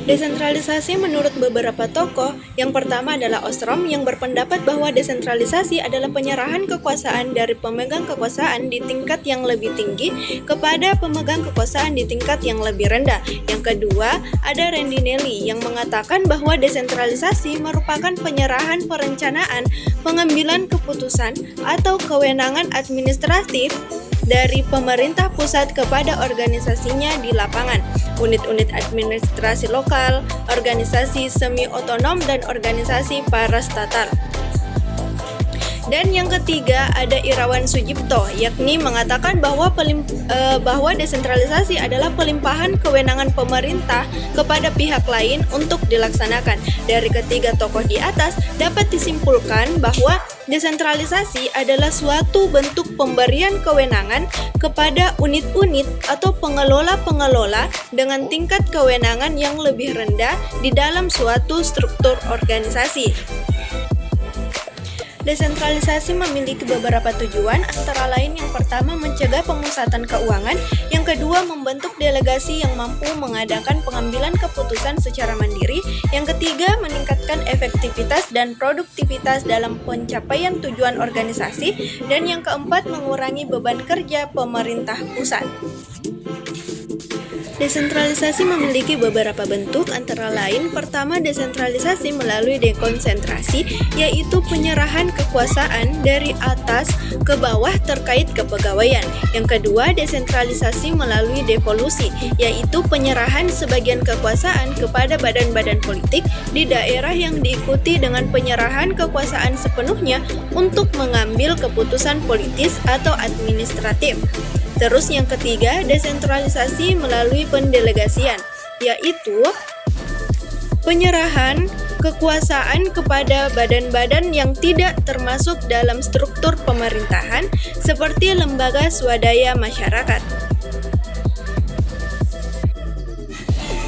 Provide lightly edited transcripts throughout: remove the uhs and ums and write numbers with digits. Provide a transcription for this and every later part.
Desentralisasi menurut beberapa tokoh, yang pertama adalah Ostrom yang berpendapat bahwa desentralisasi adalah penyerahan kekuasaan dari pemegang kekuasaan di tingkat yang lebih tinggi kepada pemegang kekuasaan di tingkat yang lebih rendah. Yang kedua, ada Randinelli yang mengatakan bahwa desentralisasi merupakan penyerahan perencanaan, pengambilan keputusan, atau kewenangan administratif dari pemerintah pusat kepada organisasinya di lapangan, unit-unit administrasi lokal, organisasi semi-otonom, dan organisasi parastatal. Dan yang ketiga ada Irawan Sujipto, yakni mengatakan bahwa desentralisasi adalah pelimpahan kewenangan pemerintah kepada pihak lain untuk dilaksanakan. Dari ketiga tokoh di atas dapat disimpulkan bahwa desentralisasi adalah suatu bentuk pemberian kewenangan kepada unit-unit atau pengelola-pengelola dengan tingkat kewenangan yang lebih rendah di dalam suatu struktur organisasi. Desentralisasi memiliki beberapa tujuan, antara lain yang pertama mencegah pemusatan keuangan, yang kedua membentuk delegasi yang mampu mengadakan pengambilan keputusan secara mandiri, yang ketiga meningkatkan efektivitas dan produktivitas dalam pencapaian tujuan organisasi, dan yang keempat mengurangi beban kerja pemerintah pusat. Desentralisasi memiliki beberapa bentuk, antara lain pertama desentralisasi melalui dekonsentrasi, yaitu penyerahan kekuasaan dari atas ke bawah terkait kepegawaian. Yang kedua desentralisasi melalui devolusi, yaitu penyerahan sebagian kekuasaan kepada badan-badan politik di daerah yang diikuti dengan penyerahan kekuasaan sepenuhnya untuk mengambil keputusan politis atau administratif. Terus yang ketiga, desentralisasi melalui pendelegasian, yaitu penyerahan kekuasaan kepada badan-badan yang tidak termasuk dalam struktur pemerintahan seperti lembaga swadaya masyarakat.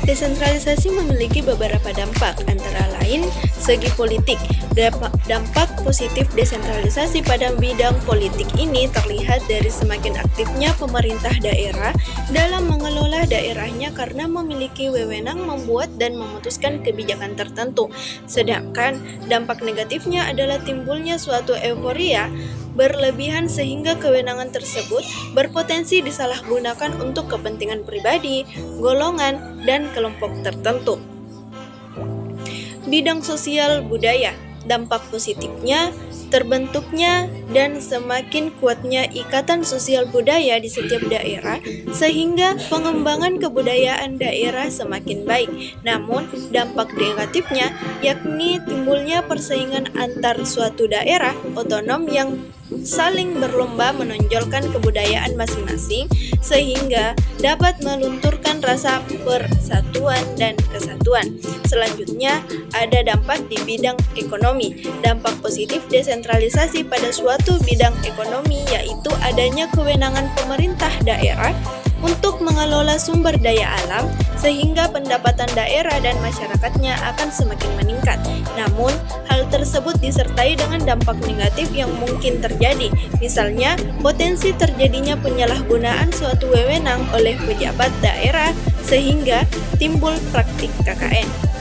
Desentralisasi memiliki beberapa dampak, antara lain segi politik. Dampak positif desentralisasi pada bidang politik ini terlihat dari semakin aktifnya pemerintah daerah dalam mengelola daerahnya karena memiliki wewenang membuat dan memutuskan kebijakan tertentu. Sedangkan dampak negatifnya adalah timbulnya suatu euforia berlebihan sehingga kewenangan tersebut berpotensi disalahgunakan untuk kepentingan pribadi, golongan, dan kelompok tertentu. Bidang sosial budaya, dampak positifnya terbentuknya dan semakin kuatnya ikatan sosial budaya di setiap daerah sehingga pengembangan kebudayaan daerah semakin baik. Namun dampak negatifnya yakni timbulnya persaingan antar suatu daerah otonom yang saling berlomba menonjolkan kebudayaan masing-masing sehingga dapat melunturkan rasa persatuan dan kesatuan. Selanjutnya ada dampak di bidang ekonomi. Dampak positif desentralisasi pada suatu bidang ekonomi yaitu adanya kewenangan pemerintah daerah untuk mengelola sumber daya alam sehingga pendapatan daerah dan masyarakatnya akan semakin meningkat. Namun, hal tersebut disertai dengan dampak negatif yang mungkin terjadi. Misalnya, potensi terjadinya penyalahgunaan suatu wewenang oleh pejabat daerah sehingga timbul praktik KKN.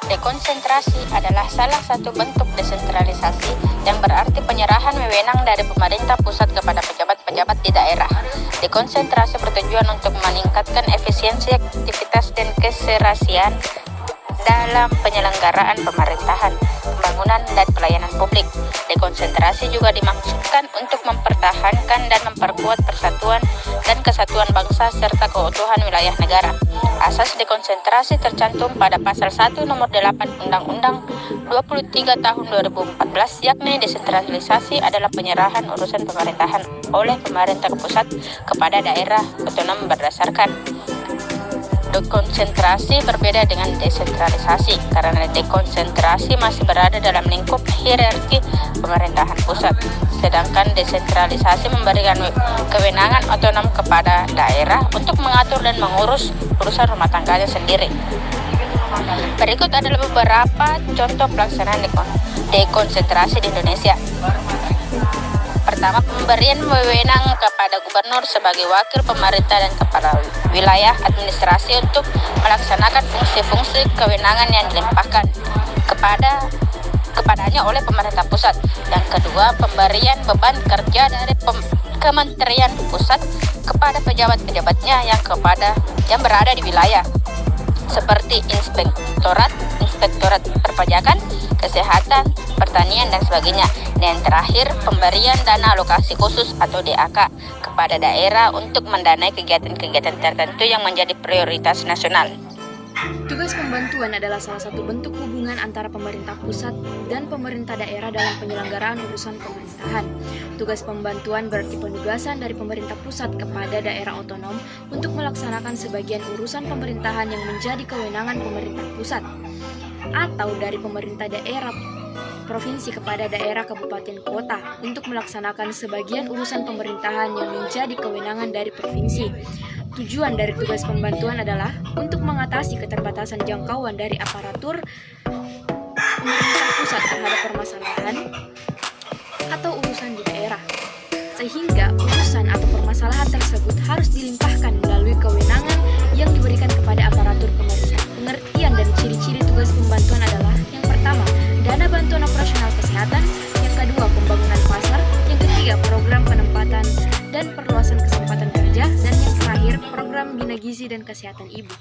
Dekonsentrasi adalah salah satu bentuk desentralisasi yang berarti penyerahan wewenang dari pemerintah pusat kepada pejabat-pejabat di daerah. Dekonsentrasi bertujuan untuk meningkatkan efisiensi aktivitas dan keserasian dalam penyelenggaraan pemerintahan, pembangunan, dan pelayanan publik. Dekonsentrasi juga dimaksudkan untuk mempertahankan dan memperkuat persatuan dan kesatuan bangsa serta keutuhan wilayah negara. Asas dekonsentrasi tercantum pada pasal 1 nomor 8 Undang-Undang 23 tahun 2014, yakni desentralisasi adalah penyerahan urusan pemerintahan oleh pemerintah pusat kepada daerah otonom berdasarkan. Dekonsentrasi berbeda dengan desentralisasi karena dekonsentrasi masih berada dalam lingkup hierarki pemerintahan pusat, sedangkan desentralisasi memberikan kewenangan otonom kepada daerah untuk mengatur dan mengurus urusan rumah tangganya sendiri. Berikut adalah beberapa contoh pelaksanaan dekonsentrasi di Indonesia. pertama, pemberian wewenang kepada gubernur sebagai wakil pemerintah dan kepala wilayah administrasi untuk melaksanakan fungsi-fungsi kewenangan yang dilimpahkan kepadanya oleh pemerintah pusat. Yang kedua, pemberian beban kerja dari Kementerian Pusat kepada pejabat-pejabatnya yang berada di wilayah, seperti inspektorat perpajakan, kesehatan, pertanian, dan sebagainya. Dan yang terakhir, pemberian dana alokasi khusus atau DAK kepada daerah untuk mendanai kegiatan-kegiatan tertentu yang menjadi prioritas nasional. Tugas pembantuan adalah salah satu bentuk hubungan antara pemerintah pusat dan pemerintah daerah dalam penyelenggaraan urusan pemerintahan. Tugas pembantuan berarti penugasan dari pemerintah pusat kepada daerah otonom untuk melaksanakan sebagian urusan pemerintahan yang menjadi kewenangan pemerintah pusat, atau dari pemerintah daerah provinsi kepada daerah kabupaten kota untuk melaksanakan sebagian urusan pemerintahan yang menjadi kewenangan dari provinsi. Tujuan dari tugas pembantuan adalah untuk mengatasi keterbatasan jangkauan dari aparatur pemerintah pusat terhadap permasalahan atau urusan di daerah, sehingga urusan atau permasalahan tersebut harus dilimpahkan melalui kewenangan yang diberikan kepada aparatur pemerintah. Pengertian dan ciri-ciri tugas pembantuan adalah: yang pertama, dana bantuan operasional kesehatan; yang kedua, pembangunan pasar; yang ketiga, program penempatan dan perluasan kesempatan kerja; dan yang terakhir, program bina gizi dan kesehatan ibu.